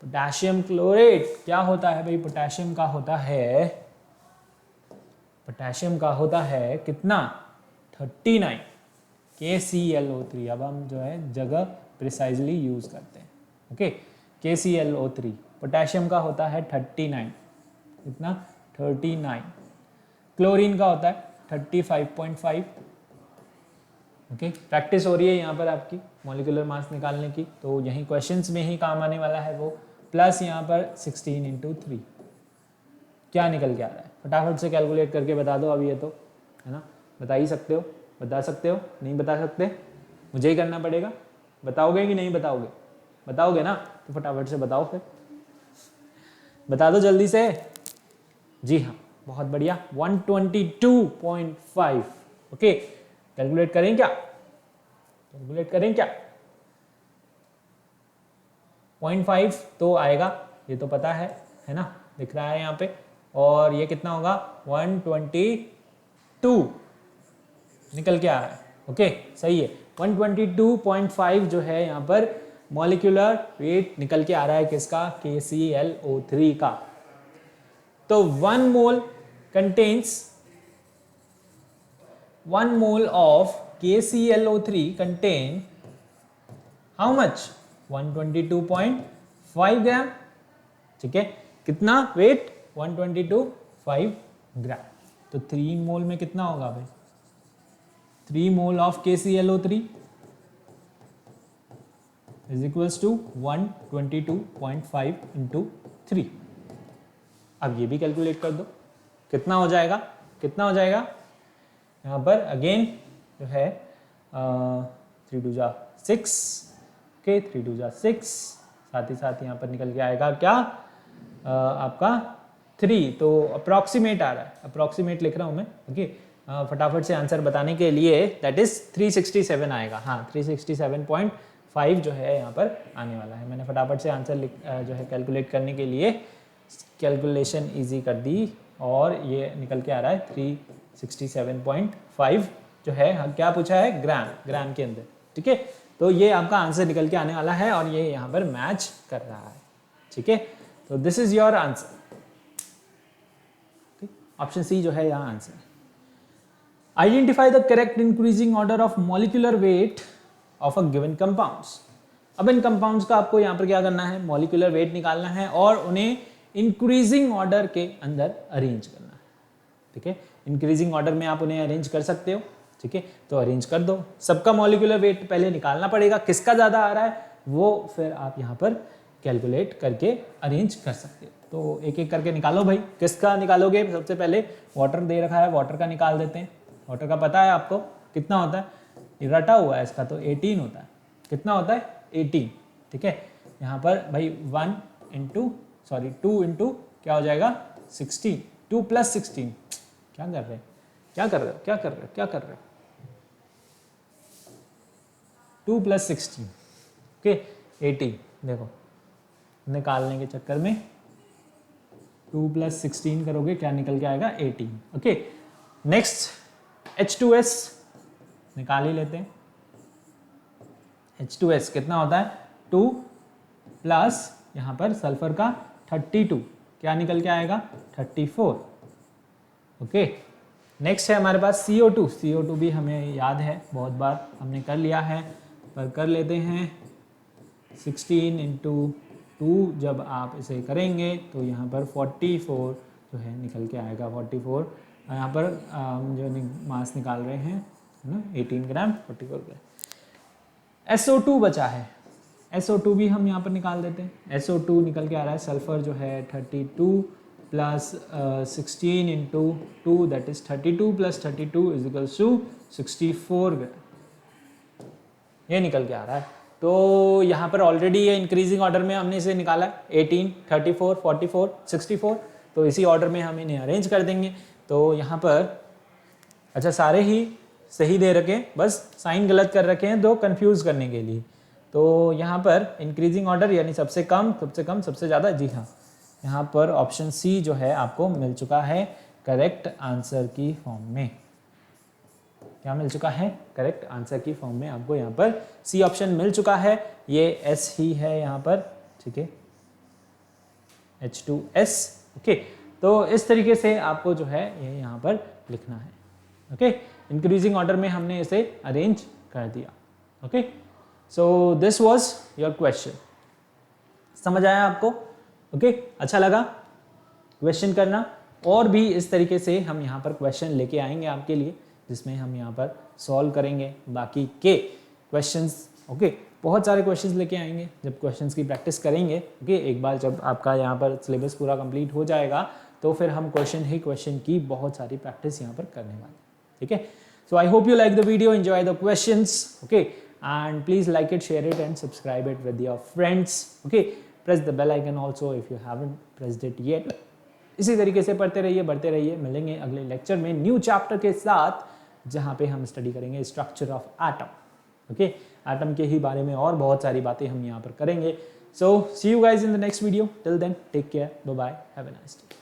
पोटेशियम क्लोरेट क्या होता है भाई? पोटेशियम का होता है, पोटेशियम का होता है कितना? 39 KClO3। अब हम जो है जगह प्रिसाइजली यूज करते हैं। ओके, KClO3 पोटेशियम का होता है 39। कितना? 39। क्लोरीन का होता है 35.5। ओके, प्रैक्टिस हो रही है यहाँ पर आपकी मॉलिक्यूलर मास निकालने की, तो यही क्वेश्चंस में ही काम आने वाला है वो। प्लस यहाँ पर 16 × 3 क्या निकल के आ रहा है? फटाफट से कैलकुलेट करके बता दो अभी, ये तो है ना, बता ही सकते हो, बता सकते हो, नहीं बता सकते मुझे ही करना पड़ेगा। बताओगे कि नहीं बताओगे? बताओगे ना, तो फटाफट से बताओ, फिर बता दो जल्दी से। जी हाँ, बहुत बढ़िया, 122.5। ओके, कैलकुलेट करें क्या? कैलकुलेट करें क्या? 0.5 तो आएगा, ये तो पता है ना, दिख रहा है यहाँ पे। और ये कितना होगा? 122 निकल के आ रहा है। ओके, सही है। 122.5 जो है यहाँ पर मॉलिक्यूलर वेट निकल के आ रहा है किसका? KClO3 का। तो 1 mole contains 1 mole of KClO3 contain how much? 122.5 gram. ठीक है, कितना वेट? 122.5 ग्राम। तो 3 मोल में कितना होगा भाई? 3 mole of KClO3 is equals to 122.5 into 3। अब ये भी कैलकुलेट कर दो, कितना हो जाएगा? कितना हो जाएगा? यहाँ पर अगेन जो है 3 2 6। ओके, 3 2 6, साथ ही साथ यहाँ पर निकल के आएगा क्या? आपका 3। तो अप्रॉक्सीमेट आ रहा है, अप्रॉक्सीमेट लिख रहा हूँ मैं। ओके, फटाफट से आंसर बताने के लिए दैट इज 367 आएगा। हाँ, 367.5 जो है यहाँ पर आने वाला है। मैंने फटाफट से आंसर जो है कैलकुलेट करने के लिए कैलकुलेशन इजी कर दी और ये निकल के आ रहा है 367.5 जो है। क्या पूछा है? ग्राम, ग्राम के अंदर। ठीक है, तो ये आपका आंसर निकल के आने वाला है और ये यहाँ पर मैच कर रहा है। ठीक है, तो this is your answer. Option C जो है यहाँ answer. Identify the correct increasing order of molecular weight of a given compounds. अब इन कंपाउंड्स का आपको यहाँ पर क्या करना है? मॉलिक्यूलर वेट निकालना है और उन्हें इंक्रीजिंग ऑर्डर के अंदर अरेंज करना है। ठीक है, इंक्रीजिंग ऑर्डर में आप उन्हें अरेंज कर सकते हो। ठीक है, तो अरेंज कर दो। सबका मॉलिक्यूलर वेट पहले निकालना पड़ेगा, किसका ज़्यादा आ रहा है वो फिर आप यहाँ पर कैलकुलेट करके अरेंज कर सकते हो। तो एक एक करके निकालो भाई। किसका निकालोगे? सबसे पहले वाटर दे रखा है, वाटर का निकाल देते हैं। वाटर का पता है आपको कितना होता है? रटा हुआ है इसका, तो 18 होता है। कितना होता है? 18। ठीक है, यहाँ पर भाई 2 इंटू क्या हो जाएगा? 16। 2 + 16। क्या कर रहे हैं? क्या कर रहे हो? क्या कर रहे हो? क्या कर रहे हो? 2 + 16 ओके 18। देखो, निकालने के चक्कर में 2 + 16 करोगे, क्या निकल के आएगा? 18। ओके, नेक्स्ट H2S निकाल ही लेते हैं। H2S कितना होता है? 2 प्लस यहाँ पर सल्फर का 32, क्या निकल के आएगा? 34। ओके, नेक्स्ट है हमारे पास CO2। CO2 भी हमें याद है, बहुत बार हमने कर लिया है। पर कर लेते हैं 16 इंटू 2। जब आप इसे करेंगे तो यहाँ पर 44 जो है निकल के आएगा। 44 यहाँ पर जो मास निकाल रहे हैं ना 18 ग्राम 44 ग्राम। SO2 बचा है, SO2 भी हम यहाँ पर निकाल देते हैं। SO2 निकल के आ रहा है, सल्फर जो है 32 plus 16 into 2 that is 32 plus 32 is equals to 64 gram, ये निकल के आ रहा है। तो यहाँ पर ऑलरेडी ये इंक्रीजिंग ऑर्डर में हमने इसे निकाला है 18, 34, 44, 64, तो इसी ऑर्डर में हम इन्हें अरेंज कर देंगे। तो यहाँ पर अच्छा सारे ही सही दे रखे हैं, बस साइन गलत कर रखे हैं दो कंफ्यूज करने के लिए। तो यहाँ पर इंक्रीजिंग ऑर्डर यानी सबसे कम सबसे ज़्यादा, जी हाँ, यहाँ पर ऑप्शन सी जो है आपको मिल चुका है करेक्ट आंसर की फॉर्म में। क्या मिल चुका है? करेक्ट आंसर की फॉर्म में आपको यहाँ पर सी ऑप्शन मिल चुका है। ये एस ही है यहाँ पर, ठीक है, H2S। ओके, तो इस तरीके से आपको जो है ये यहाँ पर लिखना है। ओके, इंक्रीजिंग ऑर्डर में हमने इसे अरेंज कर दिया। Okay, so this was your question. समझ आया आपको? ओके, अच्छा लगा क्वेश्चन करना? और भी इस तरीके से हम यहाँ पर क्वेश्चन लेके आएंगे आपके लिए, जिसमें हम यहाँ पर सॉल्व करेंगे बाकी के क्वेश्चंस। ओके, बहुत सारे क्वेश्चंस लेके आएंगे जब क्वेश्चंस की प्रैक्टिस करेंगे। ओके, एक बार जब आपका यहाँ पर सिलेबस पूरा कंप्लीट हो जाएगा तो फिर हम क्वेश्चन की बहुत सारी प्रैक्टिस यहाँ पर करने वाले, ठीक है। So I hope you like the video, enjoy the questions. Okay, and please like it, share it and subscribe it with your friends. Okay, press the bell icon also if you haven't pressed it yet. इसी तरीके से पढ़ते रहिए, बढ़ते रहिए। मिलेंगे अगले lecture में न्यू चैप्टर के साथ, जहाँ पे हम स्टडी करेंगे structure of atom. Okay, atom के ही बारे में और बहुत सारी बातें हम यहाँ पर करेंगे। So see you guys in the next video. Till then take care, bye bye, have a nice day.